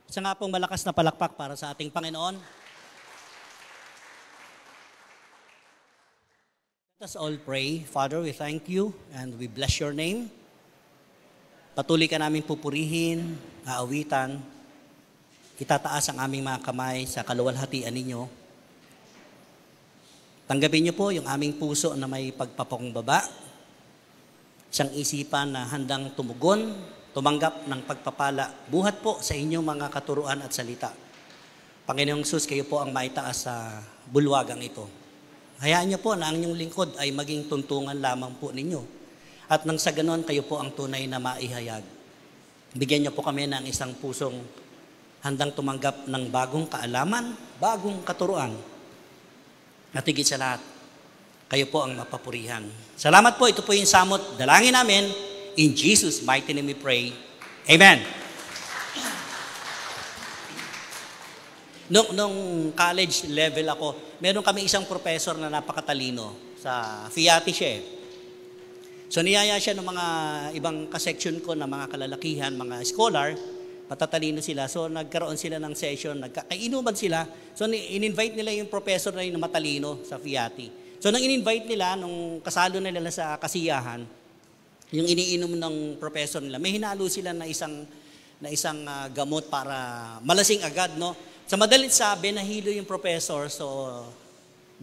Isa nga pong malakas na palakpak para sa ating Panginoon. Let us all pray. Father, we thank you and we bless your name. Patuloy ka namin pupurihin, aawitan, itataas ang aming mga kamay sa kaluwalhatian ninyo. Tanggapin niyo po yung aming puso na may pagpapakumbaba, isang isipan na handang tumugon, tumanggap ng pagpapala, buhat po sa inyong mga katuruan at salita. Panginoong Sus, kayo po ang maitaas sa bulwagang ito. Hayaan niyo po na ang inyong lingkod ay maging tuntungan lamang po ninyo. At nang sa ganon, kayo po ang tunay na maihayag. Bigyan niyo po kami ng isang pusong handang tumanggap ng bagong kaalaman, bagong katuruan. At higit sa lahat, kayo po ang mapapurihan. Salamat po, ito po yung samot. Dalangin namin, in Jesus' mighty name we pray. Amen. Nung college level ako, meron kami isang professor na napakatalino. Sa FIATI siya eh. So niyaya siya ng mga ibang kaseksyon ko na mga kalalakihan, mga scholar, matatalino sila. So nagkaroon sila ng session, nagkainuman sila. So in-invite nila yung professor na yung matalino sa FIATI. So nang in-invite nila, nung kasalo nila sa kasiyahan, yung iniinom ng professor nila, may hinalo sila na isang gamot para malasing agad, no? Sa madalit sabi, nahilo yung professor. So,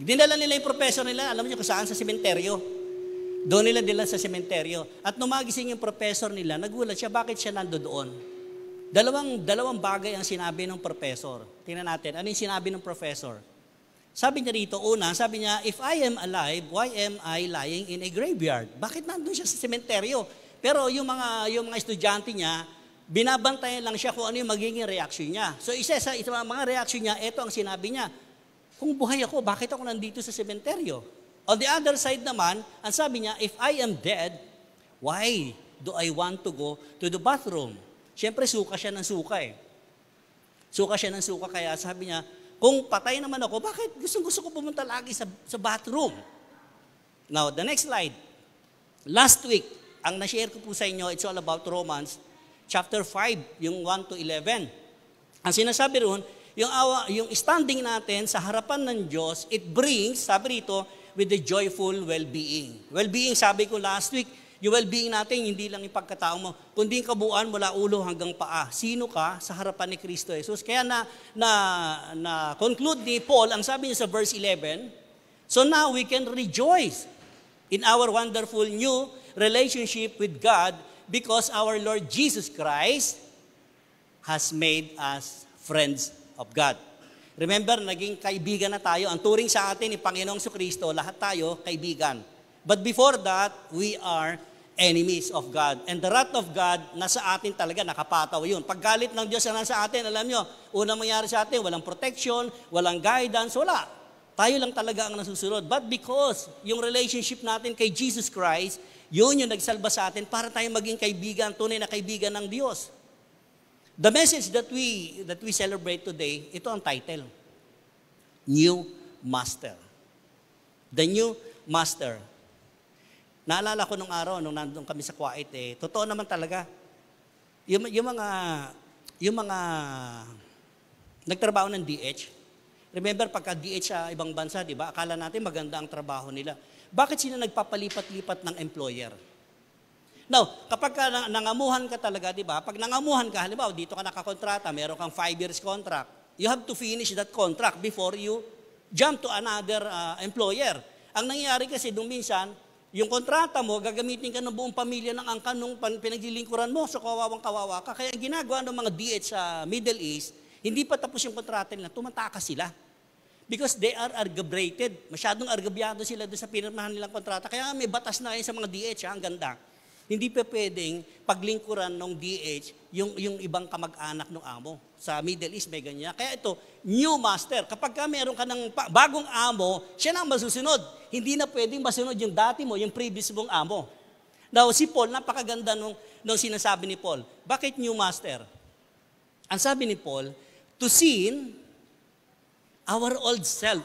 dinala nila yung professor nila, alam niyo kung saan, sa sementeryo. Doon nila dila sa sementeryo. At nung magising yung professor nila, nagulat siya, bakit siya nandoon? Dalawang bagay ang sinabi ng professor. Tingnan natin, ano yung sinabi ng professor? Sabi niya rito, una, sabi niya, if I am alive, why am I lying in a graveyard? Bakit nandun siya sa sementeryo? Pero yung mga estudyante niya, binabantayan lang siya kung ano yung magiging reaksyon niya. So isa sa mga reaksyon niya, ito ang sinabi niya, kung buhay ako, bakit ako nandito sa sementeryo? On the other side naman, ang sabi niya, if I am dead, why do I want to go to the bathroom? Siyempre, suka siya ng suka eh. Suka siya ng suka, kaya sabi niya, kung patay naman ako, bakit gusto ko pumunta lagi sa bathroom? Now, the next slide. Last week, ang na-share ko po sa inyo, it's all about Romans, chapter 5, yung 1 to 11. Ang sinasabi roon, yung standing natin sa harapan ng Diyos, it brings, sabi rito, with the joyful well-being. Well-being, sabi ko last week, yung well-being natin, hindi lang yung pagkatao mo, kundi yung kabuuan mula ulo hanggang paa. Sino ka sa harapan ni Kristo Jesus? Kaya conclude ni Paul, ang sabi niya sa verse 11, so now we can rejoice in our wonderful new relationship with God because our Lord Jesus Christ has made us friends of God. Remember, naging kaibigan na tayo. Ang turing sa atin ni Panginoong Kristo, lahat tayo kaibigan. But before that, we are enemies of God. And the wrath of God, nasa atin talaga, nakapataw yun. Paggalit ng Diyos na nasa atin, alam nyo, unang mangyari sa atin, walang protection, walang guidance, wala. Tayo lang talaga ang nasusunod. But because yung relationship natin kay Jesus Christ, yun yung nagsalba sa atin para tayo maging kaibigan, tunay na kaibigan ng Diyos. The message that we celebrate today, ito ang title. New Master. The New Master. Naalala ko nung araw, nung nandun kami sa Kuwait, totoo naman talaga. Yung mga nagtrabaho ng DH, remember pagka DH sa ibang bansa, di ba? Akala natin maganda ang trabaho nila. Bakit sila nagpapalipat-lipat ng employer? Now, kapag nangamuhan ka talaga, di ba? Pag nangamuhan ka, halimbawa, dito ka nakakontrata, meron kang 5 years contract, you have to finish that contract before you jump to another employer. Ang nangyayari kasi nung minsan, yung kontrata mo, gagamitin ka ng buong pamilya ng angkan nung pinaglilingkuran mo, so kawawang-kawawa ka. Kaya ang ginagawa ng mga DH sa Middle East, hindi pa tapos yung kontrata nila, tumatakas sila. Because they are argabrated. Masyadong argabyado sila doon sa pinirmahan nilang kontrata. Kaya may batas na sa mga DH, ang ganda. Hindi pa pwedeng paglingkuran ng DH yung ibang kamag-anak ng amo. Sa Middle East may ganyan. Kaya ito, new master. Kapag meron ka ng bagong amo, siya na ang masusunod. Hindi na pwedeng masunod yung dati mo, yung previous mong amo. Now, si Paul, napakaganda nung sinasabi ni Paul. Bakit new master? Ang sabi ni Paul, to sin, our old self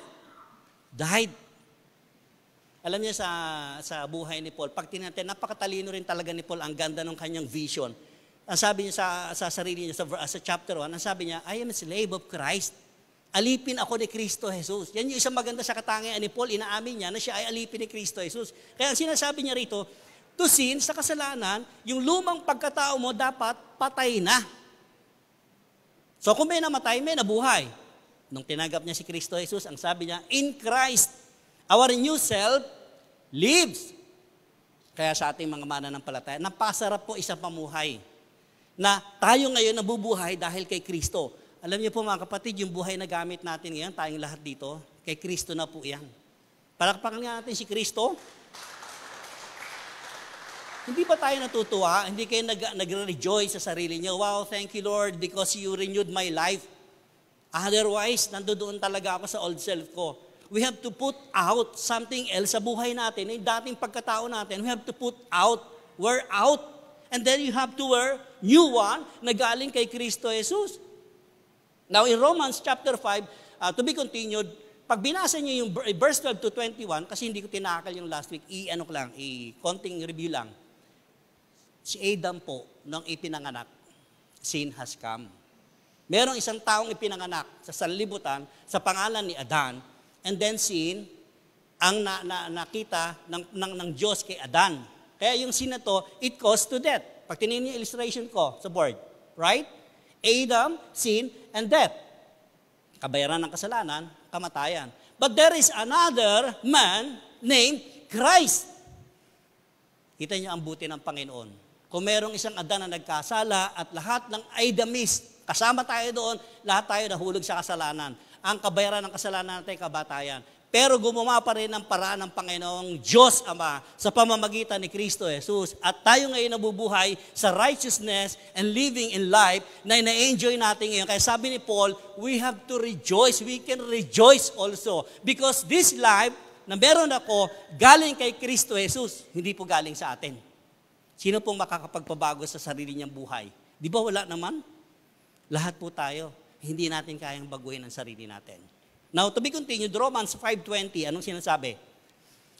died. Alam niya sa buhay ni Paul, pag tinatin, napakatalino rin talaga ni Paul, ang ganda ng kanyang vision. ang sabi niya sa sarili niya, sa chapter 1, ang sabi niya, I am a slave of Christ. Alipin ako ni Kristo Jesus. Yan yung isang maganda sa katangian ni Paul, inaamin niya na siya ay alipin ni Kristo Jesus. Kaya ang sinasabi niya rito, to sin, sa kasalanan, yung lumang pagkatao mo dapat patay na. So kung may namatay, may nabuhay. Nung tinanggap niya si Kristo Jesus, ang sabi niya, in Christ, our new self lives. Kaya sa ating mga mananampalataya, napasarap po isang pamuhay na tayo ngayon nabubuhay dahil kay Kristo. Alam niyo po mga kapatid, yung buhay na gamit natin ngayon, tayong lahat dito, kay Kristo na po yan. Palakpakan nga natin si Kristo. Hindi ba tayo natutuwa? Hindi kayo nagre-rejoice sa sarili niyo, wow, thank you Lord because you renewed my life. Otherwise, nandoon talaga ako sa old self ko. We have to put out something else sa buhay natin. Yung dating pagkatao natin, we have to put out, wear out. And then you have to wear new one na galing kay Kristo Jesus. Now in Romans chapter 5, to be continued, pag binasa niyo yung verse 12 to 21, kasi hindi ko tinakal yung last week, konting review lang. Si Adam po, nung ipinanganak, sin has come. Merong isang taong ipinanganak sa sanlibutan sa pangalan ni Adan, and then sin ang nakita ng Diyos kay Adan. Kaya yung sin na to, it caused to death. Pag tinignan yung illustration ko sa board, right? Adam, sin, and death. Kabayaran ng kasalanan, kamatayan. But there is another man named Christ. Kita niyo ang buti ng Panginoon. Kung merong isang Adan na nagkasala at lahat ng Adamist, kasama tayo doon, lahat tayo nahulog sa kasalanan. Ang kabayaran ng kasalanan natin, kabatayan. Pero gumawa pa rin ng paraan ng Panginoong Diyos Ama sa pamamagitan ni Kristo Jesus. At tayo ngayon nabubuhay sa righteousness and living in life na ina-enjoy natin ngayon. Kaya sabi ni Paul, we have to rejoice. We can rejoice also. Because this life na meron ako, galing kay Kristo Jesus, hindi po galing sa atin. Sino pong makakapagpabago sa sarili niyang buhay? Di ba wala naman? Lahat po tayo, hindi natin kayang baguhin ang sarili natin. Now, to be continued, Romans 5:20, anong sinasabi?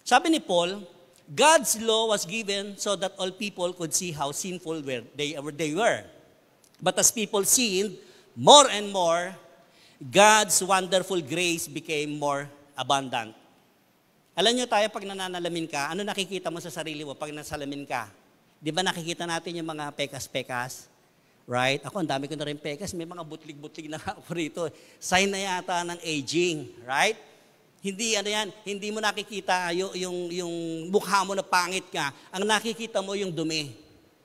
Sabi ni Paul, God's law was given so that all people could see how sinful they were. But as people sinned more and more, God's wonderful grace became more abundant. Alam nyo tayo, pag nananalamin ka, ano nakikita mo sa sarili mo pag nasalamin ka? Di ba nakikita natin yung mga pekas-pekas? Right? Ako, ang dami ko na rin pekas. May mga butlig-butlig na ako rito. Sign na yata ng aging. Right? Hindi, hindi mo nakikita yung mukha mo na pangit ka. Ang nakikita mo yung dumi.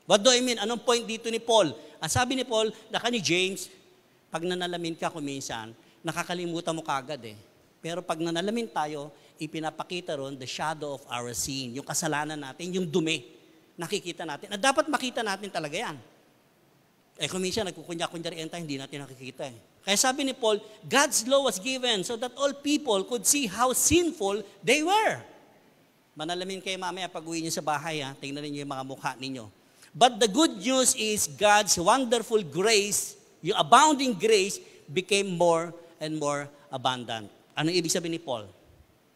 What do I mean? Anong point dito ni Paul? Ang sabi ni Paul, naka ni James, pag nanalamin ka kuminsan, nakakalimutan mo kagad eh. Pero pag nanalamin tayo, ipinapakita ron the shadow of our sin. Yung kasalanan natin, yung dumi. Nakikita natin. At dapat makita natin talaga yan. Kung minsan nagkukunya-kunyarian tayo, hindi natin nakikita eh. Kaya sabi ni Paul, God's law was given so that all people could see how sinful they were. Manalamin kayo mamaya pag uwi niyo sa bahay, tingnan niyo yung mga mukha ninyo. But the good news is God's wonderful grace, yung abounding grace, became more and more abundant. Ano ibig sabihin ni Paul?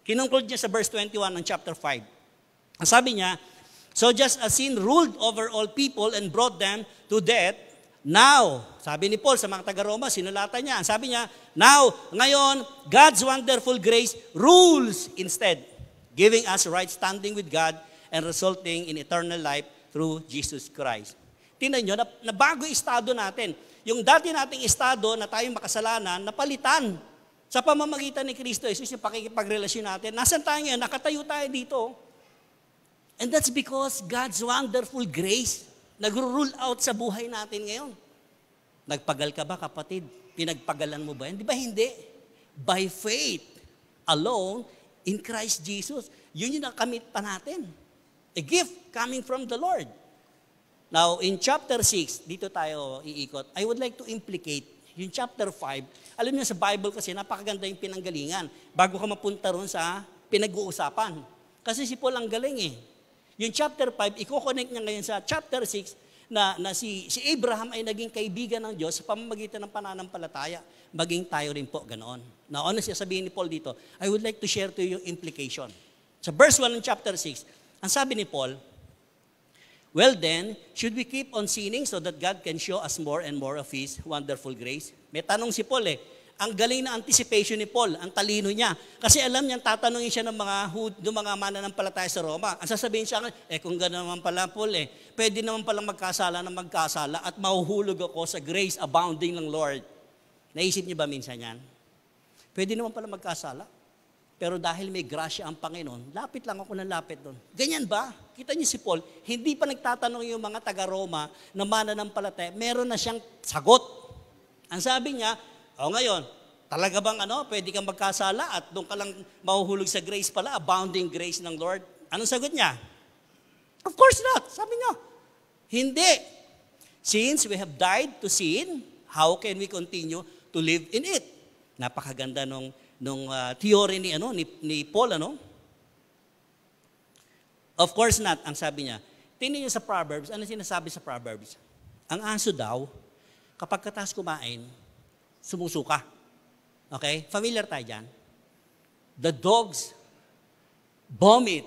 Kinongclude niya sa verse 21 ng chapter 5. Ang sabi niya, so just as sin ruled over all people and brought them to death, now, sabi ni Paul sa mga taga-Roma, sinulatan niya, sabi niya, now, ngayon, God's wonderful grace rules instead, giving us right standing with God and resulting in eternal life through Jesus Christ. Tingnan nyo, nabago yung estado natin. Yung dati nating estado na tayong makasalanan, napalitan sa pamamagitan ni Kristo Jesus, yung pakikipagrelasyon natin. Nasaan tayo ngayon? Nakatayo tayo dito. And that's because God's wonderful grace nagro-rule out sa buhay natin ngayon. Nagpagal ka ba, kapatid? Pinagpagalan mo ba yan? Di ba hindi? By faith alone in Christ Jesus. Yun yung nakamit pa natin. A gift coming from the Lord. Now, in chapter 6, dito tayo iikot, I would like to implicate yung chapter 5. Alam niyo sa Bible kasi napakaganda yung pinanggalingan bago ka mapunta ron sa pinag-uusapan. Kasi si Paul ang galing eh. Yung chapter 5, i-connect niya ngayon sa chapter 6 na si Abraham ay naging kaibigan ng Diyos sa pamamagitan ng pananampalataya. Maging tayo rin po, ganoon. Now, ano siya sabihin ni Paul dito? I would like to share to you yung implication. Sa verse 1 ng chapter 6, ang sabi ni Paul, Well then, should we keep on sinning so that God can show us more and more of His wonderful grace? May tanong si Paul Ang galing na anticipation ni Paul, ang talino niya. Kasi alam niya, tatanungin siya ng mga mananampalataya sa Roma. Ang sasabihin siya, kung gano'n naman pala Paul pwede naman palang magkasala na magkasala at mahuhulog ako sa grace abounding ng Lord. Naisip niyo ba minsan yan? Pwede naman pala magkasala. Pero dahil may grasya ang Panginoon, lapit lang ako ng lapit doon. Ganyan ba? Kita niyo si Paul, hindi pa nagtatanong yung mga taga-Roma na mananampalataya, meron na siyang sagot. Ang sabi niya, ngayon, talaga bang pwede kang magkasala at doon ka lang mahuhulog sa grace pala, abounding grace ng Lord? Anong sagot niya? Of course not. Sabi niya, hindi. Since we have died to sin, how can we continue to live in it? Napakaganda nung theory ni Paul, Of course not, ang sabi niya. Tingnan niyo sa Proverbs, ano sinasabi sa Proverbs? Ang aso daw, kapag katas kumain, sumusuka. Okay? Familiar tayo dyan? The dogs vomit.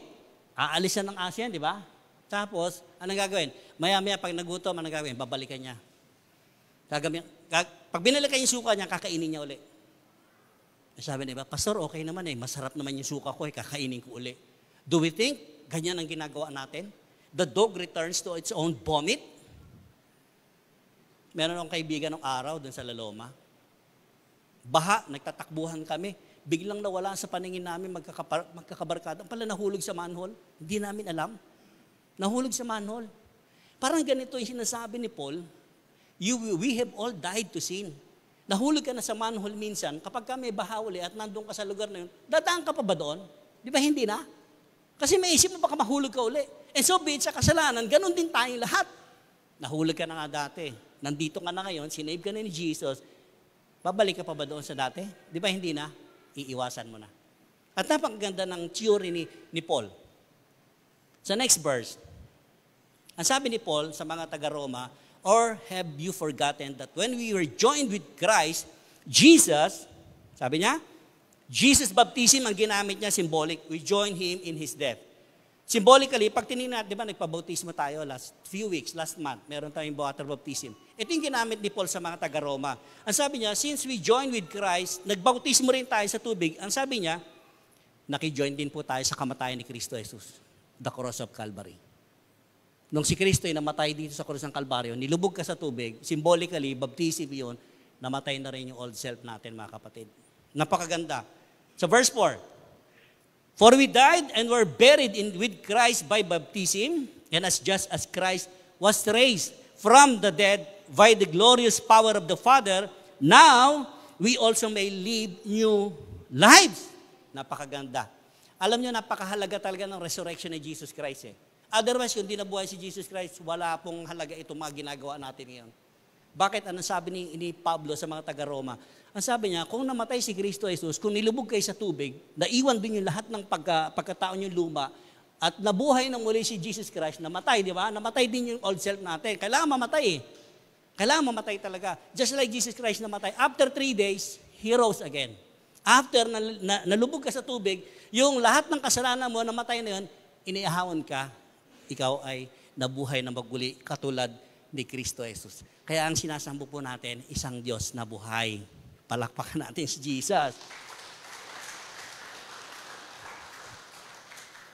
Aalisan ng aso yan, di ba? Tapos, anong gagawin? Maya-maya pag nagutom, anong gagawin? Babalikan niya. Pag binalikan yung suka niya, kakainin niya uli. Sabi niya, Pastor, okay naman masarap naman yung suka ko, kakainin ko uli. Do we think ganyan ang ginagawa natin? The dog returns to its own vomit? Meron akong kaibigan ng araw dun sa Laloma. Baha, nagtatakbuhan kami. Biglang nawala sa paningin namin, magkakabarkada. Pala nahulog sa manhole. Hindi namin alam. Nahulog sa manhole. Parang ganito yung sinasabi ni Paul, we have all died to sin. Nahulog ka na sa manhole minsan, kapag ka may baha uli at nandun ka sa lugar na yun, dadaan ka pa ba doon? Di ba hindi na? Kasi may isip mo baka mahulog ka uli. And so be it sa kasalanan, ganun din tayong lahat. Nahulog ka na nga dati. Nandito ka na ngayon, sinave ka na ni Jesus, babalik ka pa ba doon sa dati? Di ba hindi na? Iiwasan mo na. At napakaganda ng theory ni Paul. Sa next verse, ang sabi ni Paul sa mga taga-Roma, or have you forgotten that when we were joined with Christ, Jesus, sabi niya, Jesus baptism ang ginamit niya, symbolic. We join Him in His death. Symbolically, pag tinignan, di ba nagpabautismo tayo last month, meron tayong water baptism. Ito yung ginamit ni Paul sa mga taga-Roma. Ang sabi niya, since we join with Christ, nagbautismo rin tayo sa tubig, ang sabi niya, nakijoin din po tayo sa kamatayan ni Kristo Jesus, the cross of Calvary. Nung si Kristo ay namatay dito sa cross ng Calvary, nilubog ka sa tubig, symbolically, baptism yun, namatay na rin yung old self natin, mga kapatid. Napakaganda. Sa verse 4, for we died and were buried with Christ by baptism, and as just as Christ was raised from the dead by the glorious power of the Father, now we also may live new lives. Napakaganda. Alam niyo, napakahalaga talaga ng resurrection ni Jesus Christ. Otherwise, kung di nabuhay si Jesus Christ, wala pong halaga itong mga ginagawa natin ngayon. Bakit? Anong sabi ni Pablo sa mga taga-Roma? Ang sabi niya, kung namatay si Kristo Jesus, kung nilubog kayo sa tubig, naiwan din yung lahat ng pagkataon yung luma, at nabuhay na muli si Jesus Christ, namatay, di ba? Namatay din yung old self natin. Kailangan mamatay Kailangan mamatay talaga. Just like Jesus Christ namatay. After 3 days, He rose again. After nalubog ka sa tubig, yung lahat ng kasalanan mo, namatay na yun, iniahawon ka, ikaw ay nabuhay na maguli katulad ni Kristo Jesus. Kaya ang sinasambo po natin, isang Diyos na buhay. Palakpakan natin si Jesus.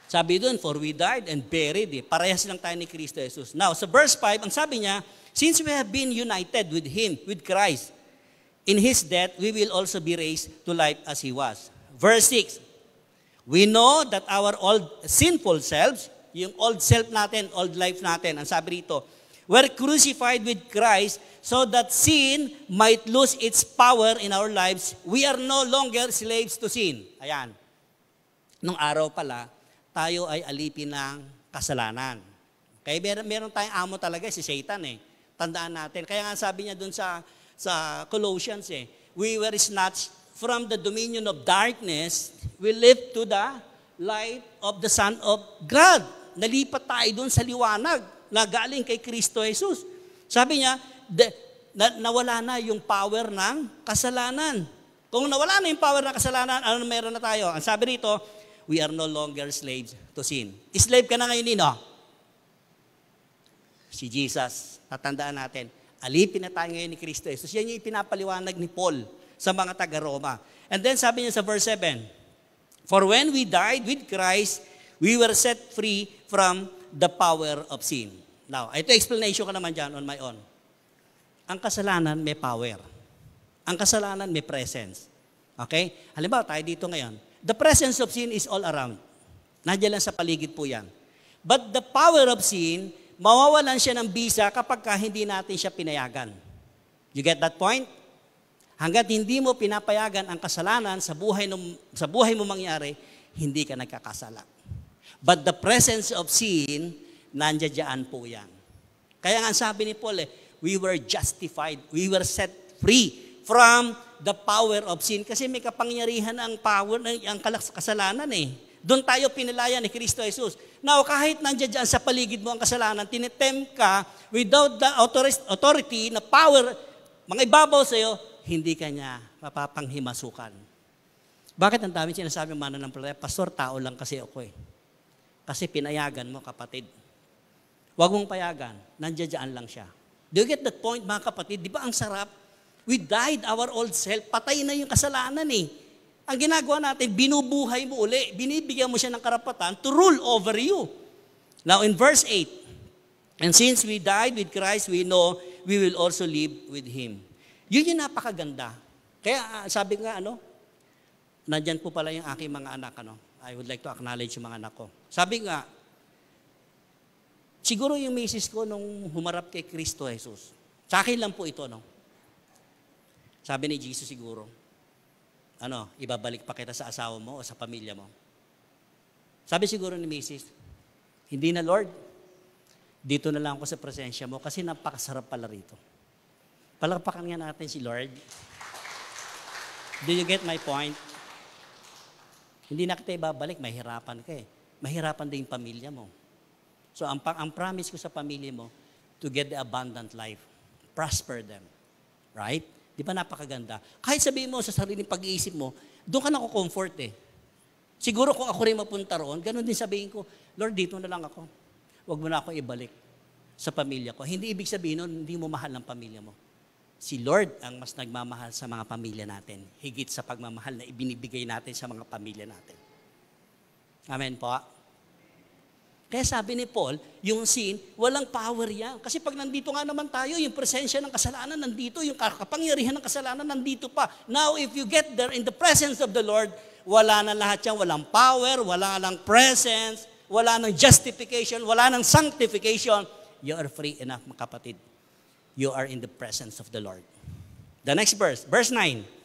Sabi doon, for we died and buried. Parehas lang tayo ni Kristo Jesus. Now, sa verse 5, ang sabi niya, since we have been united with Him, with Christ, in His death, we will also be raised to life as He was. Verse 6, we know that our old sinful selves, yung old self natin, old life natin, ang sabi rito, were crucified with Christ so that sin might lose its power in our lives. We are no longer slaves to sin. Ayan. Nung araw pala, tayo ay alipin ng kasalanan. Kaya meron tayong amo talaga, si Satan Tandaan natin. Kaya nga sabi niya dun sa Colossians we were snatched from the dominion of darkness, we live to the light of the Son of God. Nalipat tayo dun sa liwanag na galing kay Kristo Jesus. Sabi niya, nawala na yung power ng kasalanan. Kung nawala na yung power ng kasalanan, ano meron na tayo? Ang sabi rito, we are no longer slaves to sin. Slave ka na ngayon, Nino? Si Jesus. Tatandaan natin, alipin na tayo ngayon ni Kristo Jesus. Yan yung ipinapaliwanag ni Paul sa mga taga-Roma. And then sabi niya sa verse 7, "For when we died with Christ, we were set free from the power of sin." Now, ito explanation ko naman dyan on my own. Ang kasalanan may power. Ang kasalanan may presence. Okay? Halimbawa, tayo dito ngayon. The presence of sin is all around. Nandiyan lang sa paligid po yan. But the power of sin, mawawalan siya ng bisa kapag hindi natin siya pinayagan. You get that point? Hanggat hindi mo pinapayagan ang kasalanan sa buhay mo mangyari, hindi ka nagkakasala. But the presence of sin, nandiyan po yan. Kaya nga sabi ni Paul, we were justified, we were set free from the power of sin. Kasi may kapangyarihan ang power, ang kasalanan Doon tayo pinilaya ni Kristo Jesus. Now, kahit nandiyan sa paligid mo ang kasalanan, tinitempt ka without the authority na power, mga ibabaw sa'yo, hindi ka niya mapapanghimasukan. Bakit ang dami sinasabi mananampalataya? Pastor, tao lang kasi ako Kasi pinayagan mo, kapatid. Huwag mong payagan, nandiyan lang siya. Do you get that point, mga kapatid? Di ba ang sarap? We died our old self, patay na yung kasalanan Ang ginagawa natin, binubuhay mo uli, binibigyan mo siya ng karapatan to rule over you. Now in verse 8, "And since we died with Christ, we know we will also live with Him." Yun yung napakaganda. Kaya sabi nga, nandyan po pala yung aking mga anak, I would like to acknowledge yung mga anak ko. Sabi nga, siguro yung misis ko nung humarap kay Kristo Jesus, sa akin lang po ito, Sabi ni Jesus siguro, ibabalik pa kita sa asawa mo o sa pamilya mo. Sabi siguro ni Mrs., hindi na Lord, dito na lang ako sa presensya mo kasi napakasarap pala rito. Palakpakan nga natin si Lord. Do you get my point? Hindi na kita ibabalik, mahirapan ka Mahirapan din yung pamilya mo. So ang promise ko sa pamilya mo, to get the abundant life. Prosper them. Right? Di ba napakaganda? Kahit sabihin mo sa sariling pag-iisip mo, doon ka nako-comfort Siguro kung ako rin mapunta roon, ganun din sabihin ko, Lord, dito na lang ako. Huwag mo na ako ibalik sa pamilya ko. Hindi ibig sabihin nun, hindi mo mahal ang pamilya mo. Si Lord ang mas nagmamahal sa mga pamilya natin, higit sa pagmamahal na ibinibigay natin sa mga pamilya natin. Amen po. Kaya sabi ni Paul, yung sin, walang power yan. Kasi pag nandito nga naman tayo, yung presensya ng kasalanan nandito, yung kapangyarihan ng kasalanan nandito pa. Now, if you get there in the presence of the Lord, wala na lahat yan. Walang power, wala lang presence, wala nang justification, wala nang sanctification. You are free enough, mga kapatid. You are in the presence of the Lord. The next verse, verse 9.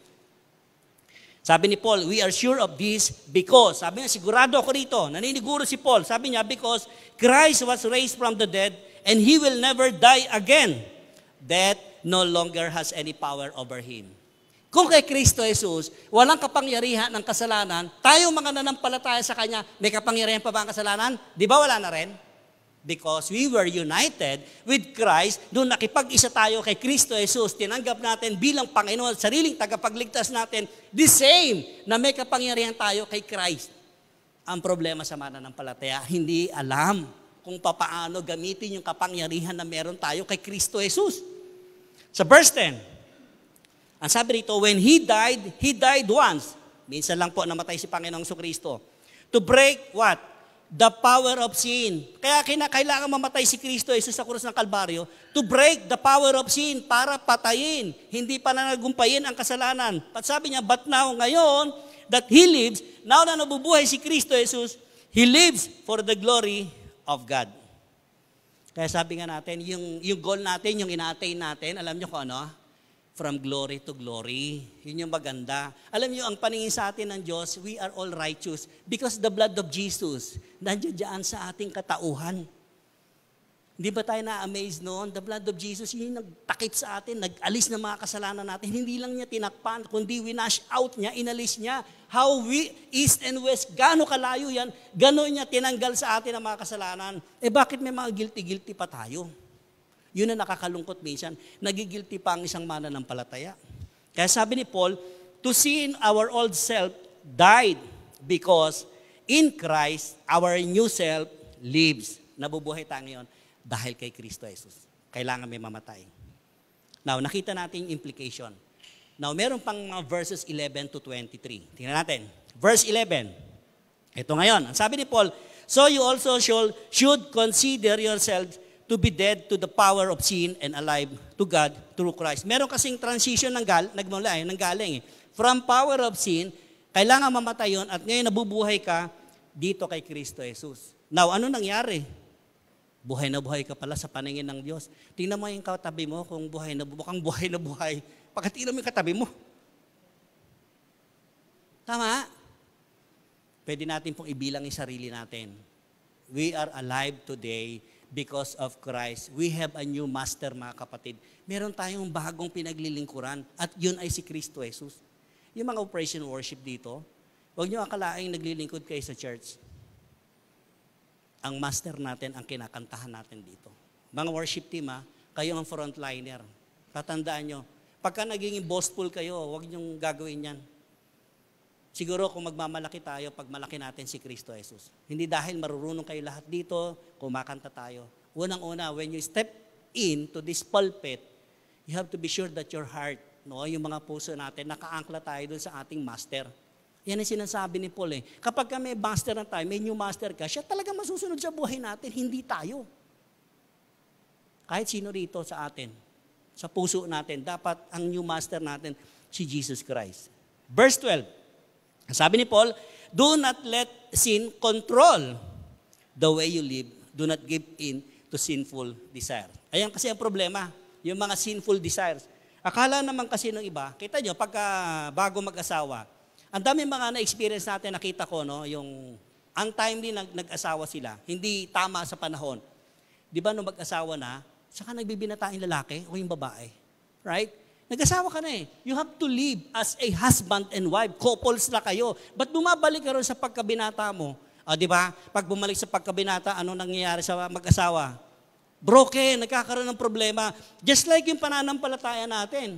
Sabi ni Paul, we are sure of this because, sabi niya, sigurado ako rito, naniniguro si Paul, sabi niya, because Christ was raised from the dead and He will never die again. Death no longer has any power over Him. Kung kay Kristo Jesus, walang kapangyarihan ng kasalanan, tayo mga nanampalataya sa Kanya, may kapangyarihan pa ba ang kasalanan? Di ba wala na rin? Because we were united with Christ, doon nakipag-isa tayo kay Kristo Jesus, tinanggap natin bilang Panginoon, sariling tagapagligtas natin, the same na may kapangyarihan tayo kay Christ. Ang problema sa mananampalataya, hindi alam kung paano gamitin yung kapangyarihan na meron tayo kay Kristo Jesus. Sa verse 10, ang sabi rito, when He died once. Minsan lang po namatay si Panginoong Kristo. To break what? The power of sin. Kaya kailangan mamatay si Kristo Jesus sa krus ng Kalbaryo to break the power of sin, para patayin, hindi pa nanagumpayin ang kasalanan. At sabi niya, but now, ngayon, that He lives, now na nabubuhay si Kristo Jesus, He lives for the glory of God. Kaya sabi nga natin, yung goal natin, yung ina-attain natin, alam niyo kung ano? From glory to glory. Yun yung maganda. Alam niyo, ang paningin sa atin ng Diyos, we are all righteous because the blood of Jesus nandiyan sa ating katauhan. Hindi ba tayo na-amaze noon? The blood of Jesus, yun yung nagtakip sa atin, nag-alis ng mga kasalanan natin. Hindi lang niya tinakpan, kundi winash out niya, inalis niya. How we, east and west, gaano kalayo yan, gano'n niya tinanggal sa atin ang mga kasalanan. Bakit may mga guilty-guilty pa tayo? Yun ang nakakalungkot minsan. Nagigilty pa ang isang mananampalataya. Kaya sabi ni Paul, to sin our old self died because in Christ our new self lives. Nabubuhay tayo ngayon. Dahil kay Kristo Jesus. Kailangan may mamatay. Now, nakita natin yung implication. Now, meron pang mga verses 11 to 23. Tingnan natin. Verse 11. Ito ngayon. Ang sabi ni Paul, so you also should consider yourselves to be dead to the power of sin and alive to God through Christ. Meron kasing transition ng galing. From power of sin, kailangan mamatay yun at ngayon nabubuhay ka dito kay Kristo Jesus. Now, ano nangyari? Buhay na buhay ka pala sa paningin ng Diyos. Tingnan mo yung katabi mo kung mukhang buhay na buhay. Pagkatingnan mo yung katabi mo. Tama? Pwede natin pong ibilang yung sarili natin. We are alive today because of Christ. We have a new master, mga kapatid. Meron tayong bagong pinaglilingkuran at yun ay si Kristo Jesus. Yung mga operation worship dito, huwag nyo akalaing naglilingkod kayo sa church. Ang master natin, ang kinakantahan natin dito. Mga worship team, kayo ang frontliner. Tatandaan nyo, pagka naging boastful kayo, huwag nyong gagawin yan. Siguro kung magmamalaki tayo, pag malaki natin si Kristo Jesus. Hindi dahil marurunong kayo lahat dito, kumakanta tayo. Unang-una, when you step into this pulpit, you have to be sure that your heart, yung mga puso natin, nakaangkla tayo dun sa ating master. Yan ang sinasabi ni Paul eh. Kapag ka may master na tayo, may new master ka, siya talaga masusunod sa buhay natin, hindi tayo. Kahit sino rito sa atin, sa puso natin, dapat ang new master natin, si Jesus Christ. Verse 12, sabi ni Paul, do not let sin control the way you live. Do not give in to sinful desire. Ayan kasi ang problema, yung mga sinful desires. Akala naman kasi ng iba, kita nyo, pagka bago mag-asawa, ang dami mga na-experience natin, nakita ko, yung untimely nag-asawa sila, hindi tama sa panahon. Di ba nung mag-asawa na, saka nagbibinata yung lalaki o yung babae? Right? Nag-asawa ka na eh. You have to live as a husband and wife. Couples na kayo. Ba't bumabalik ka rin sa pagkabinata mo? Di ba? Pag bumalik sa pagkabinata, ano nangyayari sa mag-asawa? Broken, nagkakaroon ng problema. Just like yung pananampalataya natin.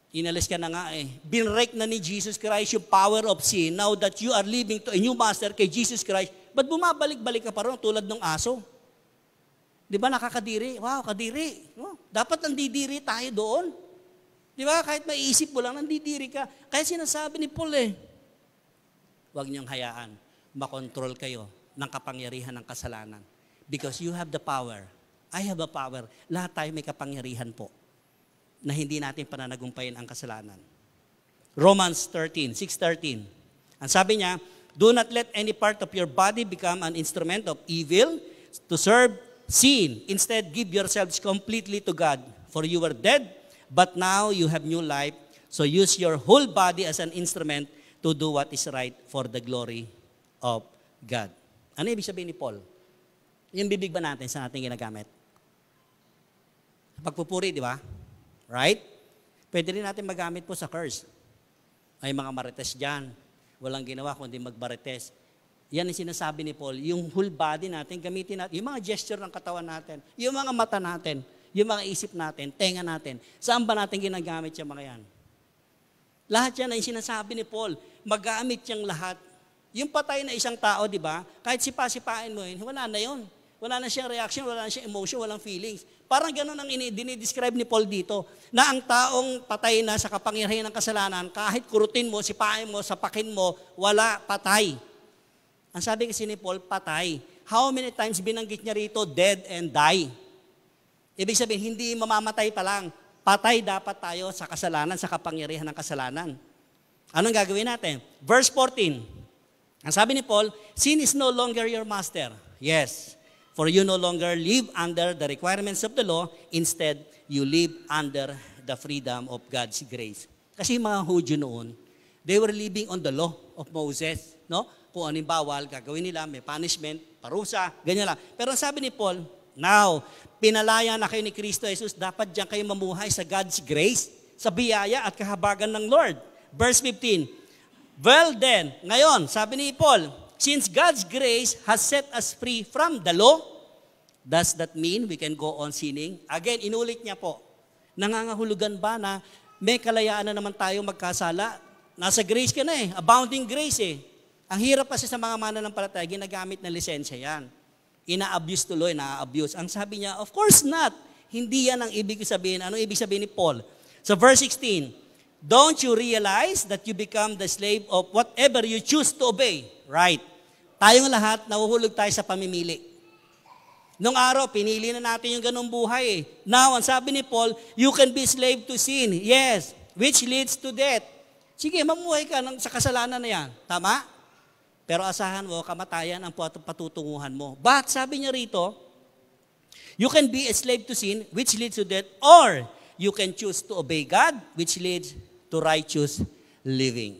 Inalis ka na nga eh. Binrake na ni Jesus Christ yung power of sin. Now that you are living to a new master kay Jesus Christ, ba't bumabalik-balik ka pa rin tulad ng aso? Di ba nakakadiri? Wow, kadiri. Dapat nandidiri tayo doon. Di ba? Kahit maiisip mo lang, nandidiri ka. Kaya sinasabi ni Paul huwag niyong hayaan. Makontrol kayo ng kapangyarihan ng kasalanan. Because you have the power. I have a power. Lahat tayo may kapangyarihan po na hindi natin pananagumpayin ang kasalanan. Romans 6:13. Ang sabi niya, do not let any part of your body become an instrument of evil to serve sin. Instead, give yourselves completely to God. For you were dead, but now you have new life. So use your whole body as an instrument to do what is right for the glory of God. Ano ibig sabihin ni Paul? Yung bibig ba natin sa ating ginagamit? Pagpupuri, di ba? Right? Pwede rin natin magamit po sa curse. Ay mga marites dyan. Walang ginawa kundi magmarites. Yan ang sinasabi ni Paul. Yung whole body natin, gamitin natin. Yung mga gesture ng katawan natin. Yung mga mata natin. Yung mga isip natin. Tenga natin. Saan ba natin ginagamit yung mga yan? Lahat yan ay sinasabi ni Paul. Magamit yung lahat. Yung patay na isang tao, di ba? Kahit sipa-sipain mo yun, wala na yun. Wala na siyang reaction, wala na siyang emotion, walang feelings. Parang gano'n ang dinidescribe ni Paul dito, na ang taong patay na sa kapangyarihan ng kasalanan, kahit kurutin mo, sipain mo, sapakin mo, wala, patay. Ang sabi kasi ni Paul, patay. How many times binanggit niya rito, dead and die? Ibig sabihin, hindi mamamatay pa lang. Patay dapat tayo sa kasalanan, sa kapangyarihan ng kasalanan. Anong gagawin natin? Verse 14. Ang sabi ni Paul, sin is no longer your master. Yes. For you no longer live under the requirements of the law. Instead, you live under the freedom of God's grace. Kasi yung mga Hudyo noon, they were living on the law of Moses. No? Kung anong bawal, gagawin nila, may punishment, parusa, ganyan lang. Pero sabi ni Paul, now, pinalaya na kayo ni Kristo Jesus, dapat diyan kayo mamuhay sa God's grace, sa biyaya at kahabagan ng Lord. Verse 15, well then, ngayon, sabi ni Paul, since God's grace has set us free from the law, does that mean we can go on sinning? Again, inulit niya po, nangangahulugan ba na may kalayaan na naman tayo magkasala? Nasa grace ka na abounding grace Ang hirap kasi sa mga mananampalataya, ginagamit na lisensya yan. ina-abuse tuloy, na-abuse. Ang sabi niya, of course not. Hindi yan ang ibig sabihin. Ano ibig sabihin ni Paul? So verse 16, don't you realize that you become the slave of whatever you choose to obey? Right. Tayong lahat, nahuhulog tayo sa pamimili. Nung araw, pinili na natin yung ganung buhay. Now, ang sabi ni Paul, you can be slave to sin. Yes, which leads to death. Sige, mamuhay ka sa kasalanan na yan. Tama? Pero asahan mo, kamatayan ang patutunguhan mo. But, sabi niya rito, you can be a slave to sin, which leads to death, or you can choose to obey God, which leads to righteous living.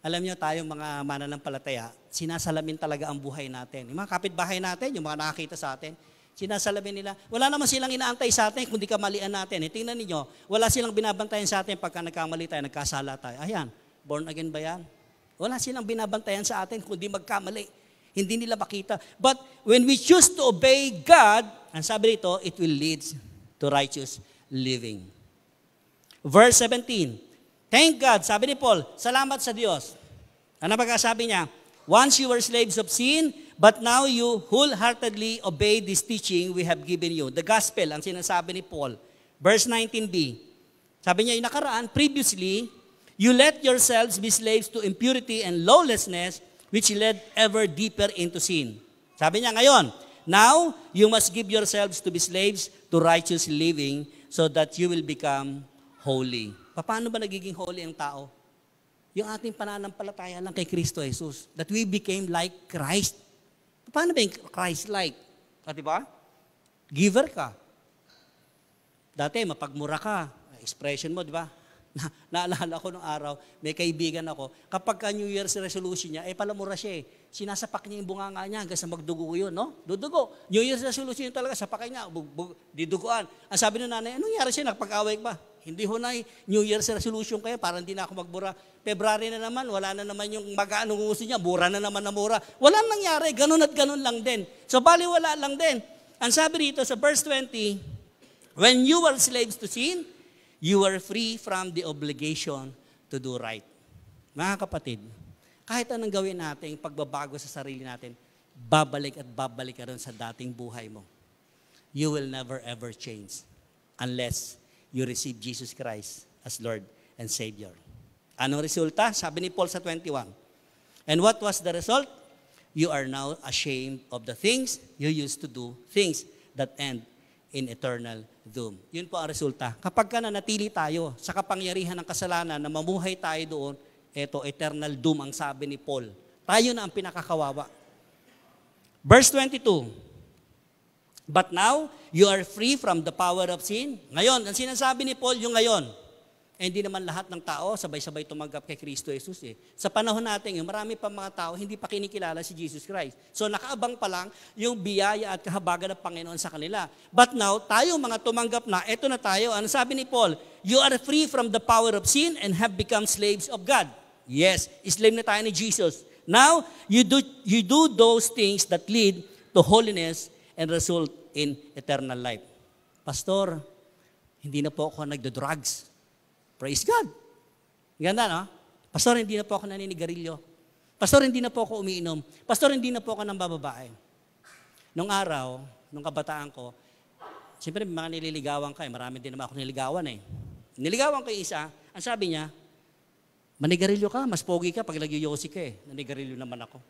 Alam niyo, tayong mga mananampalataya, sinasalamin talaga ang buhay natin. Yung mga kapitbahay natin, yung mga nakakita sa atin, sinasalamin nila. Wala naman silang inaantay sa atin kung di kamalian natin. Tingnan ninyo, wala silang binabantayan sa atin pagka nagkamali tayo, nagkasala tayo. Ayan, born again ba yan? Wala silang binabantayan sa atin kung di magkamali. Hindi nila makita. But when we choose to obey God, ang sabi rito, it will lead to righteous living. Verse 17, thank God, sabi ni Paul, salamat sa Diyos. Ano pagkasabi niya? Once you were slaves of sin, but now you wholeheartedly obey this teaching we have given you. The gospel, ang sinasabi ni Paul. Verse 19b, sabi niya, yung nakaraan, previously, you let yourselves be slaves to impurity and lawlessness, which led ever deeper into sin. Sabi niya ngayon, now, you must give yourselves to be slaves to righteous living so that you will become holy. Paano ba nagiging holy ang tao? Yung ating pananampalataya lang kay Kristo Jesus. That we became like Christ. Paano ba yung Christ-like? Diba? Giver ka. Dati, mapagmura ka. Expression mo, di ba? Naalala ko nung araw, may kaibigan ako, kapag New Year's resolution niya, palamura siya eh. Sinasapak niya yung bunganga niya hanggang sa magdugo yun, no? Dudugo. New Year's resolution yun talaga, sapakin niya, diduguan. Ang sabi ng nanay, anong nangyari siya? Nagpag-away ba? Hindi ho na New Year's resolution kaya, parang hindi na ako magbura. February na naman, wala na naman yung mag-aanong gusto niya, mura na naman na mura. Walang nangyari, ganun at ganun lang din. So, bali wala lang din. Ang sabi rito sa verse 20, when you were slaves to sin, you were free from the obligation to do right. Mga kapatid, kahit anong gawin natin, pagbabago sa sarili natin, babalik at babalik ka rin sa dating buhay mo. You will never ever change unless you receive Jesus Christ as Lord and Savior. Anong resulta? Sabi ni Paul sa 21. And what was the result? You are now ashamed of the things you used to do, things that end in eternal doom. Yun po ang resulta. Kapag ka nanatili tayo sa kapangyarihan ng kasalanan na mamuhay tayo doon, eto, eternal doom ang sabi ni Paul. Tayo na ang pinakakawawa. Verse 22. But now, you are free from the power of sin. Ngayon, ang sinasabi ni Paul, yung ngayon. Hindi naman lahat ng tao sabay-sabay tumanggap kay Kristo Jesus eh. Sa panahon natin, yung marami pa mga tao hindi pa kinikilala si Jesus Christ. So nakaabang pa lang yung biyaya at kahabagan ng Panginoon sa kanila. But now, tayo mga tumanggap na, eto na tayo. Ano sabi ni Paul? You are free from the power of sin and have become slaves of God. Yes, slave na tayo ni Jesus. Now, you do those things that lead to holiness and result in eternal life. Pastor, hindi na po ako nagdo-drugs. Praise God. Ganda, no? Pastor, hindi na po ako naninigarilyo. Pastor, hindi na po ako umiinom. Pastor, hindi na po ako nang bababae. Nung araw, nung kabataan ko, siyempre mga nililigawan ka, marami din naman ako niligawan eh. Niligawan ko yung isa, ang sabi niya, manigarilyo ka, mas pogi ka pag nagyoyosi ka eh. Nanigarilyo naman ako.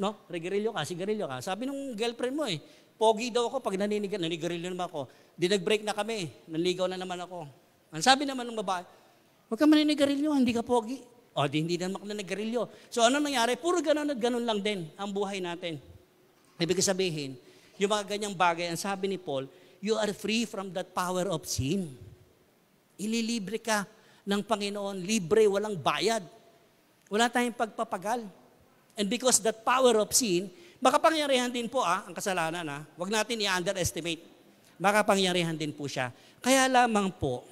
No? Regarilyo ka, sigarilyo ka. Sabi nung girlfriend mo eh, pogi daw ako pag nanigarilyo naman ako. Di nag-break na kami, nanligaw na naman ako. Ang sabi naman ng babae, huwag ka maninigarilyo, hindi ka pogi. O, hindi naman ako naninigarilyo. So, ano nangyari? Puro ganun at ganun lang din ang buhay natin. Ibig sabihin, yung mga ganyang bagay, ang sabi ni Paul, you are free from that power of sin. Ililibre ka ng Panginoon, libre, walang bayad. Wala tayong pagpapagal. And because that power of sin, makapangyarihan din po ang kasalanan. Huwag natin i-underestimate. Makapangyarihan din po siya. Kaya lamang po,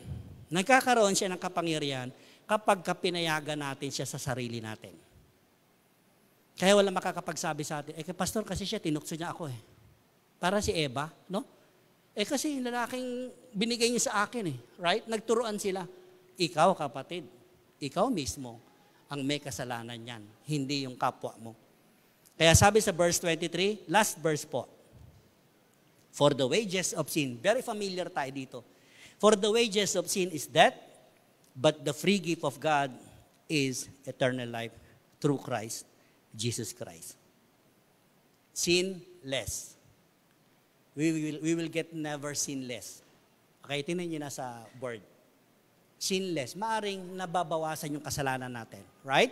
nagkakaroon siya ng kapangyarihan kapag pinayagan natin siya sa sarili natin. Kaya wala makakapagsabi sa atin, Pastor, kasi siya, tinukso niya ako eh. Para si Eva, no? Kasi lalaking binigay niya sa akin eh. Right? Nagturuan sila. Ikaw, kapatid, ikaw mismo ang may kasalanan niyan, hindi yung kapwa mo. Kaya sabi sa verse 23, last verse po, For the wages of sin, very familiar tayo dito. For the wages of sin is death, but the free gift of God is eternal life through Christ, Jesus Christ. Sinless. We will get never sinless. Okay, tingnan niyo na sa board. Sinless. Maaring nababawasan yung kasalanan natin. Right?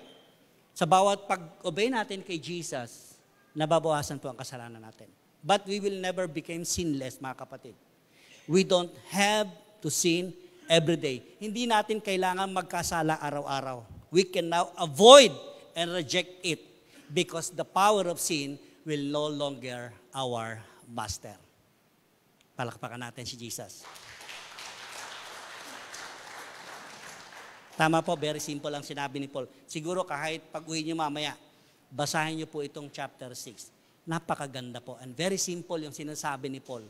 Sa bawat pag-obey natin kay Jesus, nababawasan po ang kasalanan natin. But we will never become sinless, mga kapatid. We don't have to sin every day. Hindi natin kailangan magkasala araw-araw. We can now avoid and reject it because the power of sin will no longer our master. Palakpakan natin si Jesus. Tama po, very simple ang sinabi ni Paul. Siguro kahit pag-uwi niyo mamaya, basahin niyo po itong chapter 6. Napakaganda po. And very simple yung sinasabi ni Paul.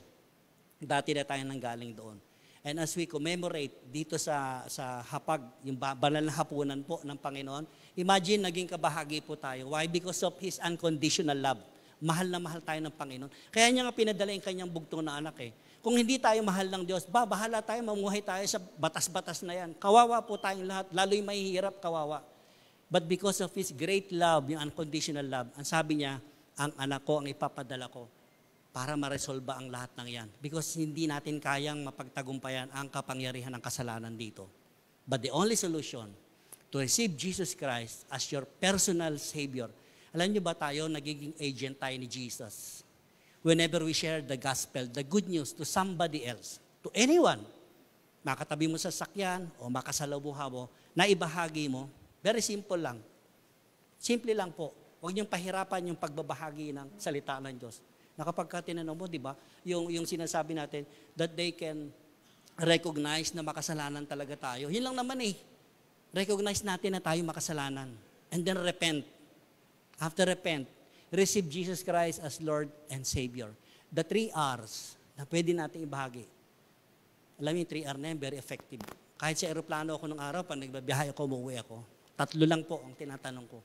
Dati na tayo nanggaling doon. And as we commemorate dito sa hapag, yung banal na hapunan po ng Panginoon, imagine naging kabahagi po tayo. Why? Because of His unconditional love. Mahal na mahal tayo ng Panginoon. Kaya niya nga pinadala yung kanyang bugtong na anak eh. Kung hindi tayo mahal ng Diyos, bahala tayo, mamuhay tayo sa batas-batas na yan. Kawawa po tayong lahat, lalo'y mahihirap, kawawa. But because of His great love, yung unconditional love, ang sabi niya, ang anak ko ang ipapadala ko para maresolba ang lahat ng yan. Because hindi natin kayang mapagtagumpayan ang kapangyarihan ng kasalanan dito. But the only solution to receive Jesus Christ as your personal Savior. Alam niyo ba tayo, nagiging agent tayo ni Jesus. Whenever we share the gospel, the good news to somebody else, to anyone, makatabi mo sa sakyan o makasalabuha mo, na ibahagi mo, very simple lang. Simple lang po. Huwag niyong pahirapan yung pagbabahagi ng salita ng Diyos. Na kapag ka tinanong mo, di ba, yung sinasabi natin, that they can recognize na makasalanan talaga tayo. Yun lang naman eh. Recognize natin na tayo makasalanan. And then repent. After repent, receive Jesus Christ as Lord and Savior. The 3 R's na pwede natin ibahagi. Alam niyo, 3 R na yan, very effective. Kahit sa aeroplano ako nung araw, pag nagbabiyahe ako, umuwi ako. 3 lang po ang tinatanong ko.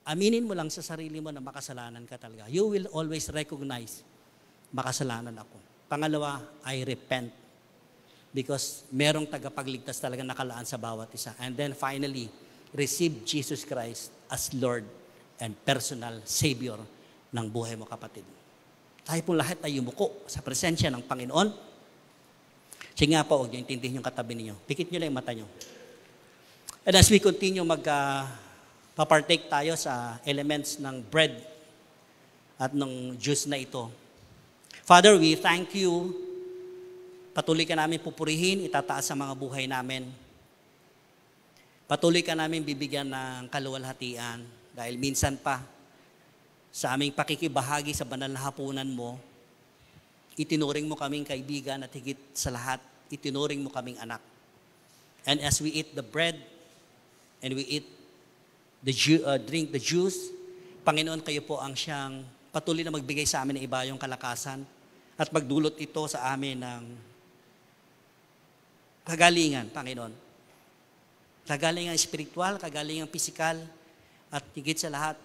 Aminin mo lang sa sarili mo na makasalanan ka talaga. You will always recognize, makasalanan ako. Pangalawa, I repent. Because merong tagapagligtas talaga nakalaan sa bawat isa. And then finally, receive Jesus Christ as Lord and personal Savior ng buhay mo, kapatid. Tayo pong lahat ay yumuko sa presensya ng Panginoon. Sige nga po, huwag niyo intindihin yung katabi ninyo. Pikit niyo lang yung mata niyo. And as we continue papartake tayo sa elements ng bread at ng juice na ito. Father, we thank you. Patuloy ka namin pupurihin, itataas sa mga buhay namin. Patuloy ka namin bibigyan ng kaluwalhatian dahil minsan pa sa aming pakikibahagi sa banal na hapunan mo, itinuring mo kaming kaibigan at higit sa lahat, itinuring mo kaming anak. And as we eat the bread and we eat drink the juice, Panginoon, kayo po ang siyang patuloy na magbigay sa amin ng iba yung kalakasan at magdulot ito sa amin ng kagalingan, Panginoon. Kagalingan spiritual, kagalingan pisikal, at higit sa lahat,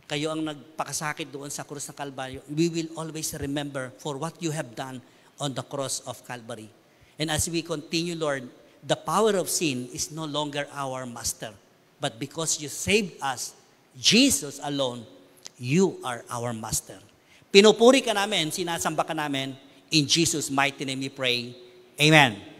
kayo ang nagpakasakit doon sa krus ng Kalbaryo. We will always remember for what you have done on the cross of Calvary. And as we continue, Lord, the power of sin is no longer our master. But because you saved us, Jesus alone, you are our master. Pinupuri ka namin, sinasamba ka namin, in Jesus' mighty name we pray. Amen.